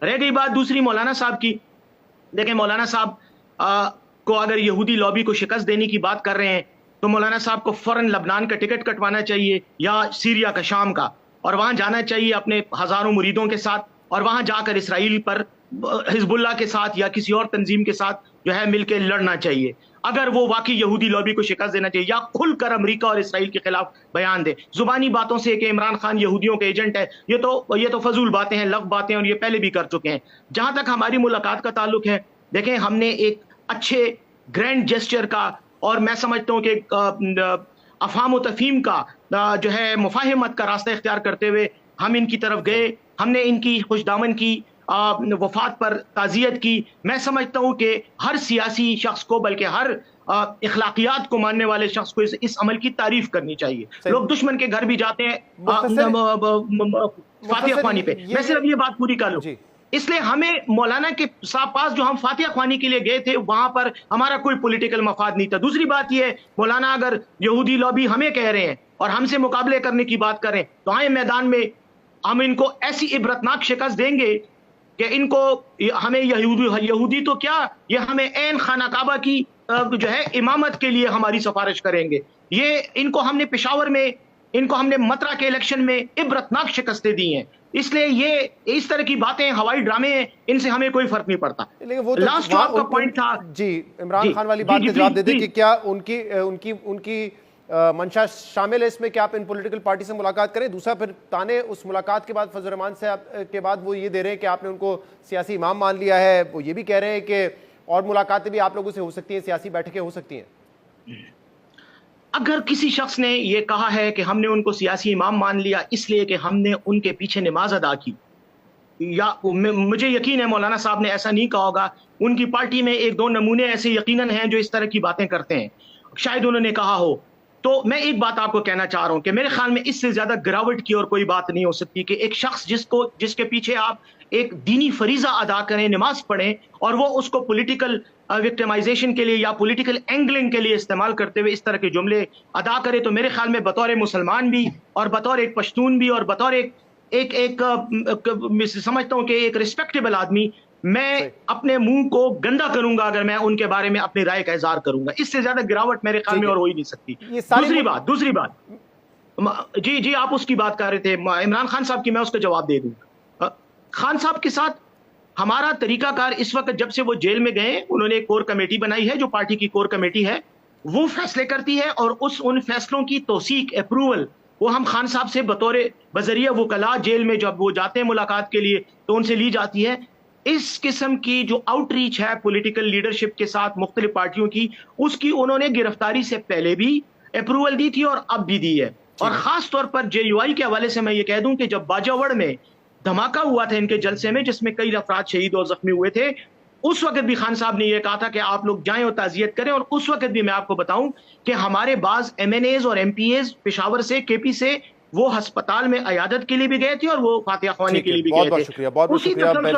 رہ گئی بات دوسری مولانا صاحب کی، دیکھیں مولانا صاحب کو اگر یہودی لابی کو شکست دینے کی بات کر رہے ہیں تو مولانا صاحب کو فوراً لبنان کا ٹکٹ کٹوانا چاہیے یا سیریا کا، شام کا، اور وہاں جانا چاہیے اپنے ہزاروں مریدوں کے ساتھ، اور وہاں جا کر اسرائیل پر حزب اللہ کے ساتھ یا کسی اور تنظیم کے ساتھ جو ہے مل کے لڑنا چاہیے اگر وہ واقعی یہودی لابی کو شکست دینا چاہیے، یا کھل کر امریکہ اور اسرائیل کے خلاف بیان دے۔ زبانی باتوں سے کہ عمران خان یہودیوں کے ایجنٹ ہے، یہ تو فضول باتیں ہیں، لغو باتیں، اور یہ پہلے بھی کر چکے ہیں۔ جہاں تک ہماری ملاقات کا تعلق ہے، دیکھیں ہم نے ایک اچھے گرینڈ جیسچر کا، اور میں سمجھتا ہوں کہ افہام و تفہیم کا جو ہے مفاہمت کا راستہ اختیار کرتے ہوئے ہم ان کی طرف گئے، ہم نے ان کی خوش دامن کی وفات پر تعزیت کی۔ میں سمجھتا ہوں کہ ہر سیاسی شخص کو، بلکہ ہر اخلاقیات کو ماننے والے شخص کو اس عمل کی تعریف کرنی چاہیے۔ لوگ دشمن کے گھر بھی جاتے ہیں فاتحہ خوانی پہ۔ میں صرف یہ بات پوری کر لوں، اس لیے ہمیں مولانا کے پاس جو ہم فاتحہ خوانی کے لیے گئے تھے وہاں پر ہمارا کوئی پولیٹیکل مفاد نہیں تھا۔ دوسری بات یہ ہے، مولانا اگر یہودی لابی ہمیں کہہ رہے ہیں اور ہم سے مقابلے کرنے کی بات کریں تو آئیں میدان میں، ہم ان کو ایسی عبرتناک شکست دیں گے کہ ان کو ہمیں یہودی تو کیا، یہ ہمیں عین خانہ کعبہ کی جو ہے امامت کے لیے ہماری سفارش کریں گے۔ یہ ان کو ہم نے پشاور میں، ان کو ہم نے مترا کے الیکشن میں عبرتناک شکستیں دی ہیں۔ اس لیے یہ اس طرح کی باتیں ہوائی ڈرامے ہیں، ان سے ہمیں کوئی فرق نہیں پڑتا۔ لاسٹ جو آپ کا پوائنٹ تھا، جی عمران خان والی بات کا جواب دے دیں کہ کیا ان کی منشا شامل ہے اس میں کہ آپ ان پولیٹیکل پارٹی سے ملاقات کریں؟ دوسرا پھر تانے اس ملاقات کے بعد فضل الرحمان صاحب کے بعد وہ یہ دے رہے ہیں کہ آپ نے ان کو سیاسی امام مان لیا ہے، وہ یہ بھی کہہ رہے ہیں کہ اور ملاقاتیں بھی آپ لوگوں سے ہو سکتی ہیں، سیاسی بیٹھکیں ہو سکتی ہیں۔ اگر کسی شخص نے یہ کہا ہے کہ ہم نے ان کو سیاسی امام مان لیا اس لیے کہ ہم نے ان کے پیچھے نماز ادا کی، یا مجھے یقین ہے مولانا صاحب نے ایسا نہیں کہا ہوگا، ان کی پارٹی میں ایک دو نمونے ایسے یقیناً ہیں جو اس طرح کی باتیں کرتے ہیں، شاید انہوں نے کہا ہو۔ تو میں ایک بات آپ کو کہنا چاہ رہا ہوں کہ میرے خیال میں اس سے زیادہ گراوٹ کی اور کوئی بات نہیں ہو سکتی کہ ایک شخص جس کے پیچھے آپ ایک دینی فریضہ ادا کریں، نماز پڑھیں، اور وہ اس کو پولیٹیکل وکٹمائزیشن کے لیے یا پولیٹیکل اینگلنگ کے لیے استعمال کرتے ہوئے اس طرح کے جملے ادا کرے، تو میرے خیال میں بطور مسلمان بھی اور بطور ایک پشتون بھی اور بطور ایک سمجھتا ہوں کہ ایک ریسپیکٹیبل آدمی، میں اپنے منہ کو گندا کروں گا اگر میں ان کے بارے میں اپنی رائے کا اظہار کروں گا۔ اس سے زیادہ گراوٹ میرے خیال میں اور ہو ہی نہیں سکتی۔ دوسری بات جی آپ اس کی بات کر رہے تھے عمران خان صاحب کی، میں اس کا جواب دے دوں۔ خان صاحب کے ساتھ ہمارا طریقہ کار اس وقت، جب سے وہ جیل میں گئے، انہوں نے ایک کور کمیٹی بنائی ہے جو پارٹی کی کور کمیٹی ہے، وہ فیصلے کرتی ہے، اور ان فیصلوں کی توثیق، اپروول، وہ ہم خان صاحب سے بطور بذریعہ وکلاء جیل میں جب وہ جاتے ہیں ملاقات کے لیے تو ان سے لی جاتی ہے۔ اس قسم کی جو آؤٹ ریچ ہے پولیٹیکل لیڈرشپ کے ساتھ مختلف پارٹیوں کی، اس کی انہوں نے گرفتاری سے پہلے بھی اپروول دی تھی اور اب بھی دی ہے۔ اور خاص طور پر جے یو آئی کے حوالے سے میں یہ کہہ دوں کہ جب باجاوڑ میں دھماکہ ہوا تھا ان کے جلسے میں جس میں کئی افراد شہید اور زخمی ہوئے تھے، اس وقت بھی خان صاحب نے یہ کہا تھا کہ آپ لوگ جائیں اور تعزیت کریں، اور اس وقت بھی میں آپ کو بتاؤں کہ ہمارے بعض ایم این ایز اور ایم پی ایز پشاور سے، کے پی سے، وہ ہسپتال میں عیادت کے لیے بھی گئے تھے اور وہ فاتحہ خوانی کے لیے بھی گئے تھے۔ بہت شکریہ